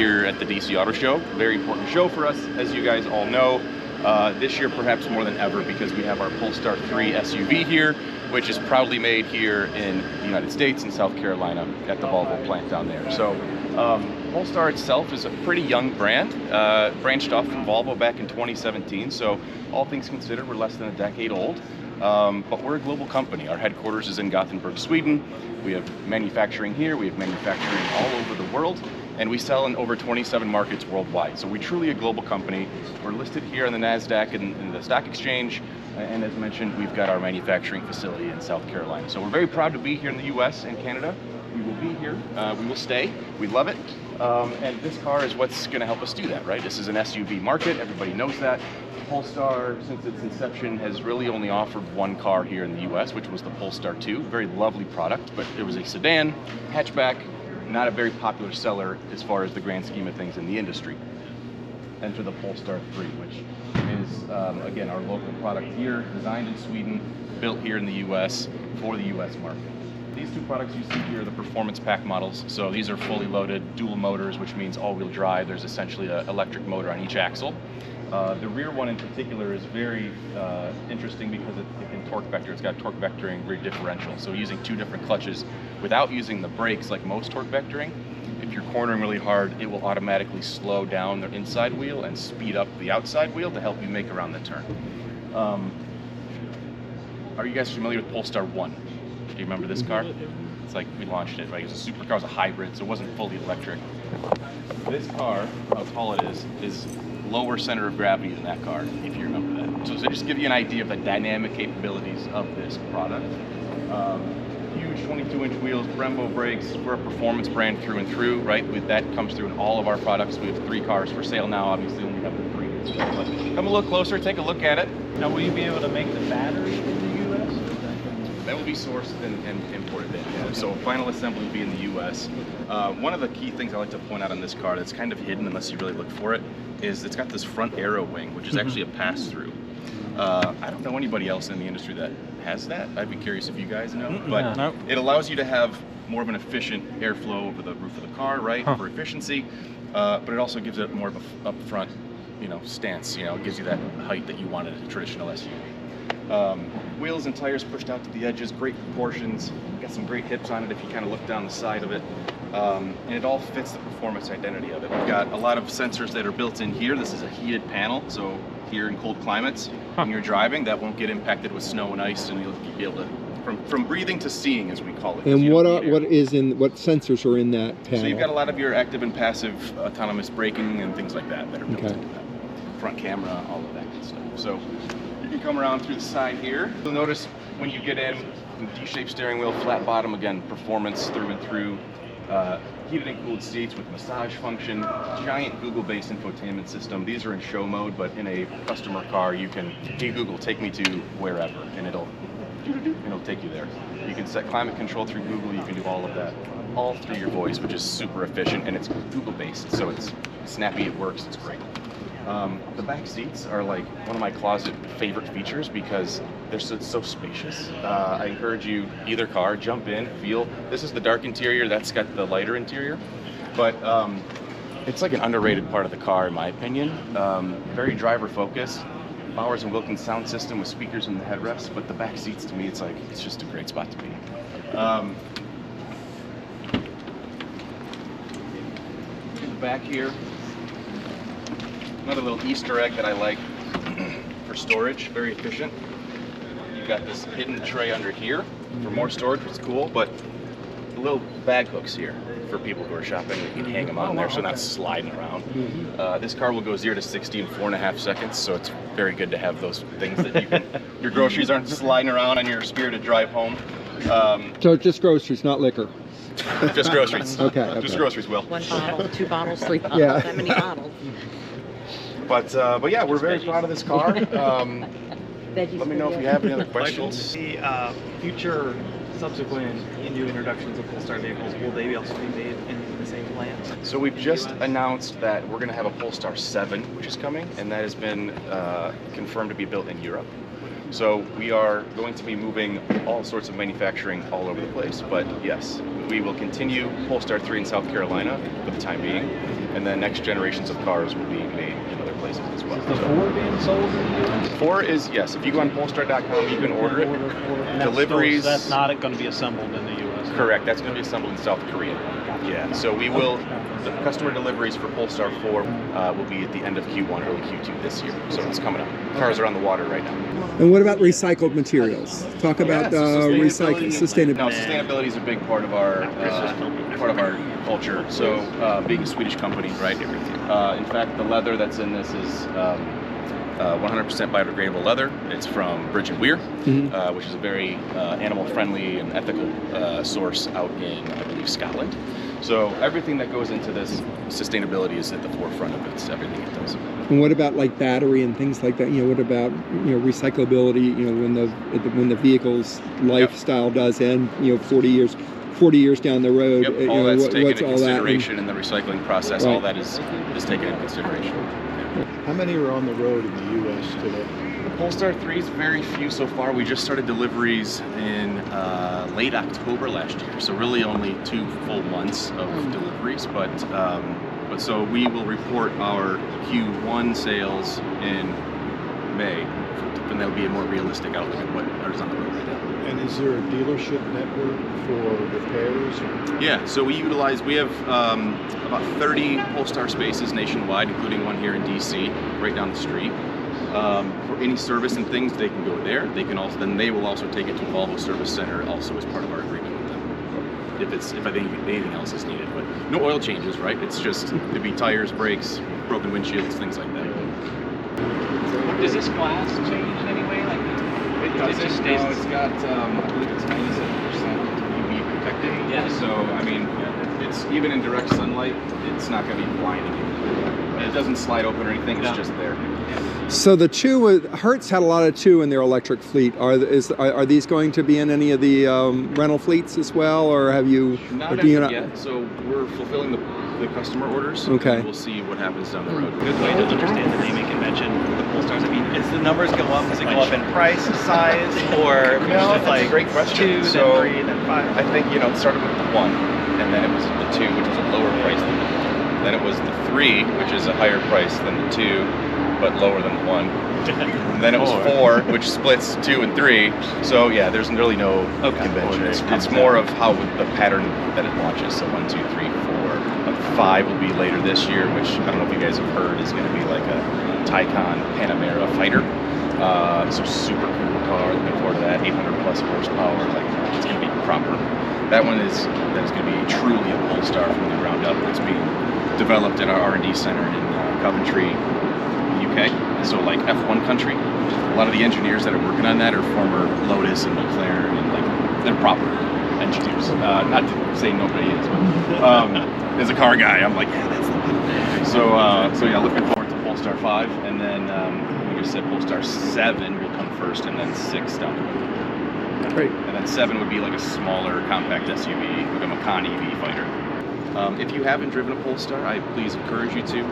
here at the DC Auto Show. Very important show for us, as you guys all know. This year perhaps more than ever because we have our Polestar 3 SUV here, which is proudly made here in the United States in South Carolina at the Volvo plant down there. So Polestar itself is a pretty young brand, branched off from Volvo back in 2017. So all things considered, we're less than a decade old. But we're a global company. Our headquarters is in Gothenburg, Sweden. We have manufacturing here, we have manufacturing all over the world, and we sell in over 27 markets worldwide. So we're truly a global company. We're listed here on the NASDAQ and in the stock exchange, and as mentioned, we've got our manufacturing facility in South Carolina. So we're very proud to be here in the US and Canada. We will be here, we will stay, we love it. And this car is what's gonna help us do that, right? This is an SUV market, everybody knows that. Polestar, since its inception, has really only offered one car here in the US, which was the Polestar 2. Very lovely product, but it was a sedan, hatchback, not a very popular seller as far as the grand scheme of things in the industry. Enter the Polestar 3, which is, again, our local product here, designed in Sweden, built here in the US for the US market. These two products you see here are the performance pack models. So these are fully loaded dual motors, which means all-wheel drive. There's essentially an electric motor on each axle. The rear one in particular is very interesting because it can torque vector. It's got torque vectoring rear differential. So using two different clutches without using the brakes like most torque vectoring, if you're cornering really hard, it will automatically slow down the inside wheel and speed up the outside wheel to help you make around the turn. Are you guys familiar with Polestar 1? Do you remember this car? It's like we launched it, right? It was a supercar, it was a hybrid, so it wasn't fully electric. This car, how tall it is lower center of gravity than that car, if you remember that. So to just give you an idea of the dynamic capabilities of this product. Huge 22-inch wheels, Brembo brakes. We're a performance brand through and through, right? That comes through in all of our products. We have 3 cars for sale now. Obviously, only have the 3. But come a little closer, take a look at it. Now, will you be able to make the battery in the U.S.? That will be sourced and imported in. Yeah. So final assembly will be in the U.S. One of the key things I like to point out on this car that's kind of hidden unless you really look for it is it's got this front aero wing, which is actually a pass-through. I don't know anybody else in the industry that has that. I'd be curious if you guys know, but it allows you to have more of an efficient airflow over the roof of the car, right, for efficiency. But it also gives it more of a up-front, stance. It gives you that height that you want in a traditional SUV. Wheels and tires pushed out to the edges, great proportions. Got some great hips on it if you kind of look down the side of it. And it all fits the performance identity of it. We've got a lot of sensors that are built in here. This is a heated panel, so here in cold climates, when you're driving, that won't get impacted with snow and ice, and you'll be able to, from breathing to seeing, as we call it. And what sensors are in that panel? So you've got a lot of your active and passive autonomous braking and things like that that are built into that. Front camera, all of that good stuff. So you can come around through the side here. You'll notice when you get in, D-shaped steering wheel, flat bottom, again, performance through and through. Heated and cooled seats with massage function, giant Google-based infotainment system. These are in show mode, but in a customer car, you can, hey Google, take me to wherever, and it'll take you there. You can set climate control through Google, you can do all of that, all through your voice, which is super efficient, and it's Google-based, so it's snappy, it works, it's great. The back seats are like one of my closet favorite features because they're so spacious. I encourage you, either car, jump in, feel. This is the dark interior, that's got the lighter interior. But it's like an underrated part of the car in my opinion. Very driver focused. Bowers & Wilkins sound system with speakers in the headrests, but the back seats to me, it's just a great spot to be. In the back here, another little Easter egg that I like for storage, very efficient. You've got this hidden tray under here for more storage, which is cool, but the little bag hooks here for people who are shopping, you can hang them on there so they're not sliding around. This car will go 0 to 60 in 4.5 seconds, so it's very good to have those things that you can, your groceries aren't sliding around on your spirited drive home. So just groceries, not liquor? Just groceries. Okay. Just groceries, Will. 1 bottle, 2 bottles, 3 bottles, that many bottles. But yeah, we're very proud of this car. Let me know if you have any other questions. The future subsequent new introductions of Polestar vehicles, will they also be made in the same plant? So we've just announced that we're going to have a Polestar 7, which is coming, and that has been confirmed to be built in Europe. So we are going to be moving all sorts of manufacturing all over the place. But yes, we will continue Polestar 3 in South Carolina for the time being, and then next generations of cars will be made in other places as well. Is the 4 being sold in the US? 4 is, yes, if you go on Polestar.com, you can order it. And Deliveries. That's not going to be assembled in the US. Correct, that's going to be assembled in South Korea. Yeah, so we will, the customer deliveries for Polestar 4 will be at the end of Q1, early Q2 this year. So it's coming up. Cars are on the water right now. And what about recycled materials? Talk about sustainability. No, sustainability is a big part of our culture. So being a Swedish company, right? In fact, the leather that's in this is 100% biodegradable leather. It's from Bridge and Weir, which is a very animal-friendly and ethical source out in, I believe, Scotland. So everything that goes into this sustainability is at the forefront of it. Everything it does. And what about like battery and things like that? What about recyclability? When the vehicle's lifestyle does end, 40 years down the road. Yep, all that's taken what's into all that? consideration in the recycling process. Right. All that is taken into consideration. How many are on the road in the U.S. today? The Polestar 3 is very few so far. We just started deliveries in late October last year, so really only 2 full months of deliveries. But so we will report our Q1 sales in May, and that'll be a more realistic outlook at what is on the road right now. And is there a dealership network for repairs? Yeah, so we have about 30 Polestar spaces nationwide, including one here in DC, right down the street. For any service and things, they can go there. They will also take it to a Volvo Service Center, also as part of our agreement with them. If anything else is needed, but no oil changes, right? It's just it'd be tires, brakes, broken windshields, things like that. Does this glass change in any way? It just stays. No, it's got I believe it's 97% UV protected. Yeah. So I mean, it's even in direct sunlight, it's not going to be blinding you. It doesn't slide open or anything. It's just there. So the two, Hertz had a lot of two in their electric fleet. Are these going to be in any of the rental fleets as well, or have you? Not as of yet. So we're fulfilling the customer orders. Okay. And we'll see what happens down the road. Good way to understand the naming convention of the Polestars. I mean, as the numbers go up, does it go up in price, size, or No, just that's a great question. 2, So, then 3, then 5? I think it started with the 1, and then it was the 2, which was a lower price than the 1. Then it was the 3, which is a higher price than the 2, but lower than the 1. And then it was 4, which splits 2 and 3. So yeah, there's really no convention. It's more of how the pattern that it launches. So 1, 2, 3, 4. 5 will be later this year, which I don't know if you guys have heard is going to be like a Taycan Panamera fighter. So super cool car. Looking forward to that. 800 plus horsepower. It's going to be proper. That is going to be truly a Polestar from the ground up. It's being developed at our R&D center in Coventry, UK. So like F1 country. A lot of the engineers that are working on that are former Lotus and McLaren, and they're proper engineers. Not to say nobody is, but as a car guy, I'm like, yeah, that's the one. So yeah, looking forward to Polestar 5, and then we just said Polestar 7 will come first, and then 6 down the road. Great. And then 7 would be like a smaller compact SUV, like a Macan EV fighter. If you haven't driven a Polestar, I please encourage you to.